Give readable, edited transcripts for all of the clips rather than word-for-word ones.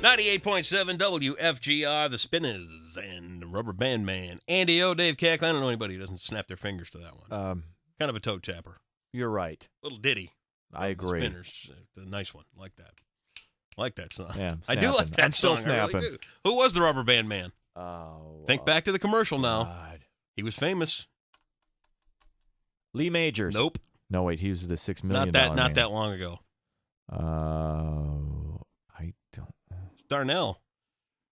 98.7 WFGR, The Spinners, and Rubber Band Man. Andy O, Dave Cack. I don't know anybody who doesn't snap their fingers to that one. Kind of a toe tapper. You're right. Little ditty. I agree. The Spinners, the nice one. Like that. Like that song. Yeah, I do like that I'm still song. I really snapping. do. Who was the Rubber Band Man? Oh, Think back to the commercial now. God. He was famous. Lee Majors. Nope. No, wait. He was the $6 million Not that long ago. I don't. Darnell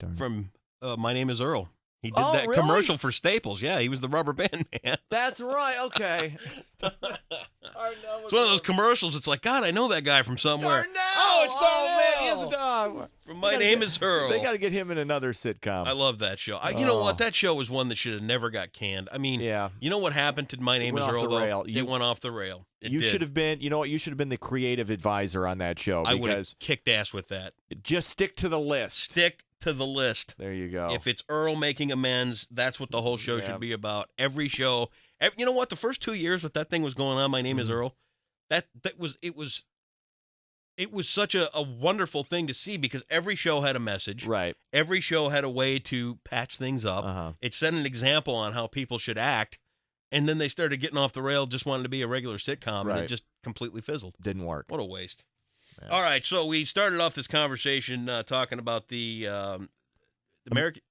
Darn. from My Name is Earl. He did Oh, that really? commercial for Staples. Yeah, he was the Rubber Band Man. That's right. Okay. It's one of those commercials. It's like, God, I know that guy from somewhere. Darnell! Oh, it's Darnell. man, he is a dog. From My Name is Earl. They got to get him in another sitcom. I love that show. You know what? That show was one that should have never got canned. I mean, Yeah. You know what happened to My Name is Earl, though? rail. It went off the rail. You should have been. You know what? You should have been the creative advisor on that show. I would have because kicked ass with that. just stick to the list. Stick to the list. There you go. If it's Earl making amends, that's what the whole show Yeah. should be about. Every show. You know what? The first 2 years that thing was going on, My Name is Earl, it was such a wonderful thing to see because every show had a message. Right. Every show had a way to patch things up. Uh-huh. It set an example on how people should act. And then they started getting off the rail, just wanting to be a regular sitcom, and Right. it just completely fizzled. Didn't work. What a waste. Yeah. All right, so we started off this conversation talking about the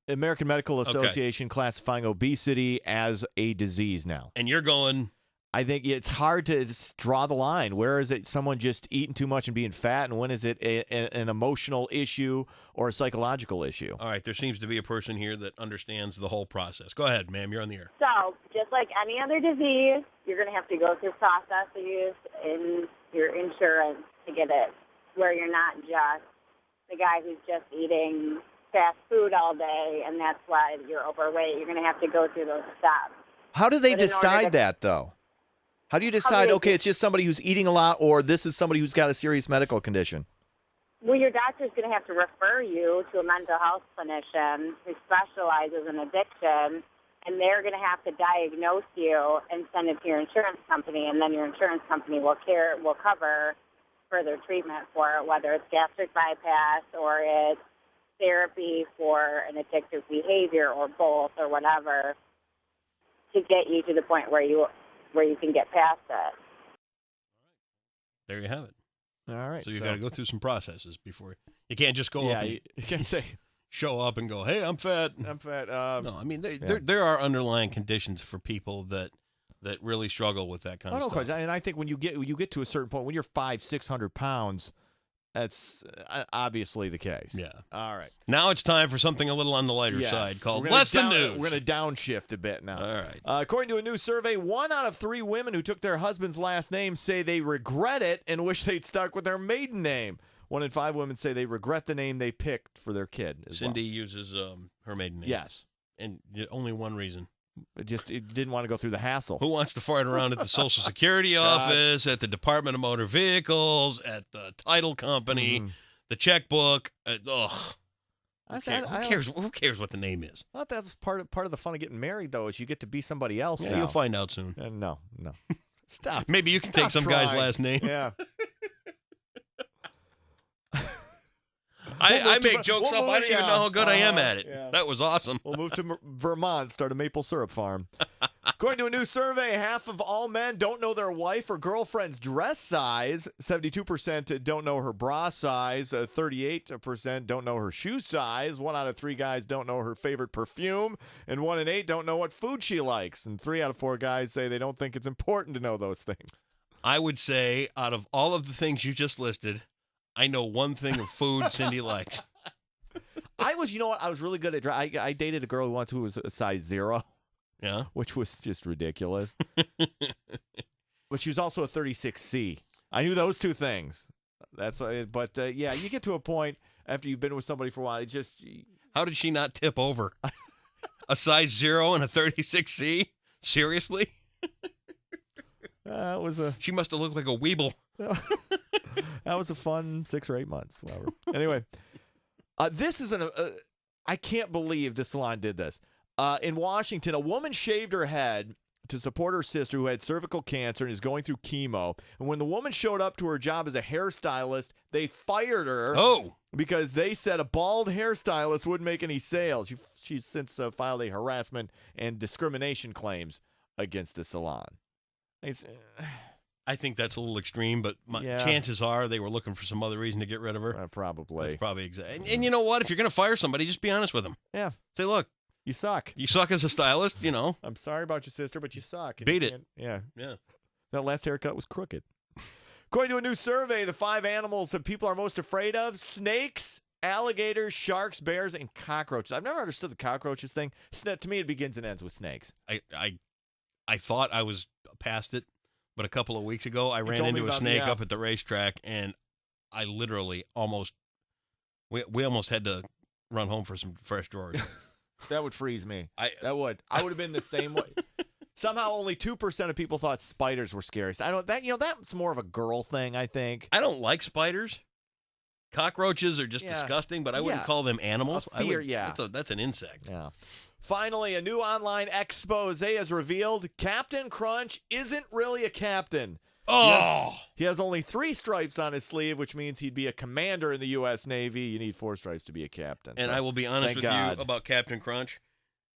American Medical Association classifying obesity as a disease now. and you're going, I think it's hard to draw the line. Where is it someone just eating too much and being fat, and when is it an emotional issue or a psychological issue? all right, there seems to be a person here that understands the whole process. Go ahead, ma'am, you're on the air. So, just like any other disease, you're going to have to go through processes in your insurance to get it, where you're not just the guy who's just eating fast food all day, and that's why you're overweight. You're going to have to go through those steps. How do they But in order decide to- that, though? How do you decide, they okay, it's just somebody who's eating a lot, or this is somebody who's got a serious medical condition? Well, your doctor's going to have to refer you to a mental health clinician who specializes in addiction, and they're going to have to diagnose you and send it to your insurance company, and then your insurance company will cover further treatment for it, whether it's gastric bypass or it's therapy for an addictive behavior or both or whatever, to get you to the point where you can get past it. There you have it. All right. So you got to go through some processes before you can't just go Yeah, up and you can't say, show up and go, hey, I'm fat. I'm fat. No, I mean, there are underlying conditions for people that really struggle with that kind Oh, of no stuff. question. And I think when you get to a certain point, when you're 500-600 pounds, that's obviously the case. Yeah. All right. Now it's time for something a little on the lighter Yes. side called We're gonna Less Than News. We're going to downshift a bit now. All right. According to a new survey, 1 out of 3 women who took their husband's last name say they regret it and wish they'd stuck with their maiden name. 1 in 5 women say they regret the name they picked for their kid. As Cindy uses her maiden name. Yes. And only one reason. It didn't want to go through the hassle. Who wants to fart around at the Social Security office, at the Department of Motor Vehicles, at the title company, the checkbook? Who cares what the name is? I thought that was part of the fun of getting married, though, is you get to be somebody else Yeah, now. you'll find out soon. No. Stop. Maybe you can Stop take some guy's trying. last name. Yeah. I make jokes up. I don't even know how good I am Uh-huh. at it. Yeah. That was awesome. We'll move to Vermont, start a maple syrup farm. According to a new survey, half of all men don't know their wife or girlfriend's dress size. 72% don't know her bra size. 38% don't know her shoe size. 1 out of 3 guys don't know her favorite perfume. And 1 in 8 don't know what food she likes. And 3 out of 4 guys say they don't think it's important to know those things. I would say out of all of the things you just listed, I know one thing of food Cindy likes. I was really good at I dated a girl once who was a size 0. Yeah. Which was just ridiculous. But she was also a 36C. I knew those 2 things. But yeah, you get to a point after you've been with somebody for a while, How did she not tip over? A size 0 and a 36C? Seriously? She must have looked like a weeble. That was a fun 6 or 8 months. Whatever. Anyway, this is I can't believe this salon did this. In Washington, a woman shaved her head to support her sister who had cervical cancer and is going through chemo. And when the woman showed up to her job as a hairstylist, they fired her because they said a bald hairstylist wouldn't make any sales. She's since filed a harassment and discrimination claims against the salon. I think that's a little extreme, but chances are they were looking for some other reason to get rid of her. Probably. That's probably exactly. And you know what? If you're going to fire somebody, just be honest with them. Yeah. Say, look. You suck. You suck as a stylist, you know. I'm sorry about your sister, but you suck. Beat it. Yeah. Yeah. That last haircut was crooked. According to a new survey, the 5 animals that people are most afraid of: snakes, alligators, sharks, bears, and cockroaches. I've never understood the cockroaches thing. To me, it begins and ends with snakes. I thought I was past it, but a couple of weeks ago, I ran into a snake up at the racetrack, and I literally we almost had to run home for some fresh drawers. That would freeze me. I would have been the same way. Somehow only 2% of people thought spiders were scary. That's more of a girl thing, I think. I don't like spiders. Cockroaches are just disgusting, but I wouldn't call them animals. That's an insect. Yeah. Finally, a new online expose has revealed Captain Crunch isn't really a captain. Oh! He has only 3 stripes on his sleeve, which means he'd be a commander in the U.S. Navy. You need 4 stripes to be a captain. And I will be honest with you about Captain Crunch.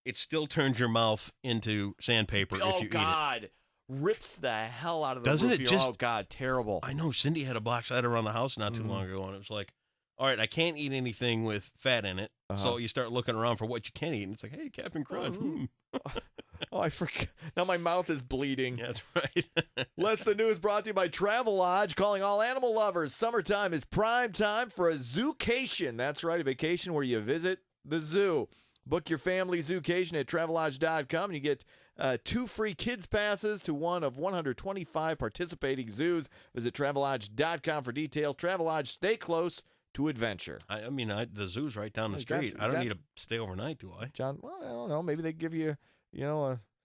It still turns your mouth into sandpaper if you eat it. Oh, God. Rips the hell out of the Doesn't roof it just... Oh, God, terrible. I know. Cindy had a box I had around the house not too long ago, and it was like, all right, I can't eat anything with fat in it. So you start looking around for what you can eat, and it's like, hey, Captain Crunch. Oh, I forgot. Now my mouth is bleeding. Yeah, that's right. Less Than News brought to you by Travelodge, calling all animal lovers. Summertime is prime time for a zoocation. That's right, a vacation where you visit the zoo. Book your family zoocation at Travelodge.com, and you get 2 free kids passes to one of 125 participating zoos. Visit Travelodge.com for details. Travelodge, stay close to adventure. I mean, the zoo's right down the street. I don't need to stay overnight, do I? John, well, I don't know. Maybe they give you,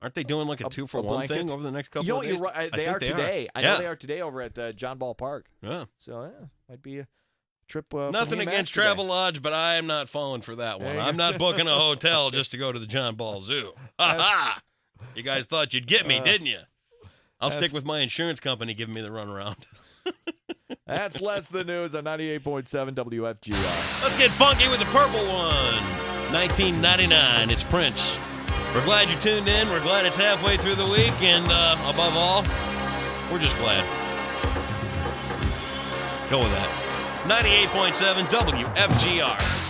aren't they doing like a 2-for-1 thing over the next couple of days? You're right. They are today. I know they are today over at John Ball Park. Yeah. So, might be a trip. Nothing against Travelodge, but I am not falling for that one. I'm not booking a hotel just to go to the John Ball Zoo. Ha-ha! You guys thought you'd get me, didn't you? I'll stick with my insurance company giving me the runaround. That's Less Than News on 98.7 WFGR. Let's get funky with the purple one. 1999. It's Prince. We're glad you tuned in. We're glad it's halfway through the week. And above all, we're just glad. Go with that. 98.7 WFGR.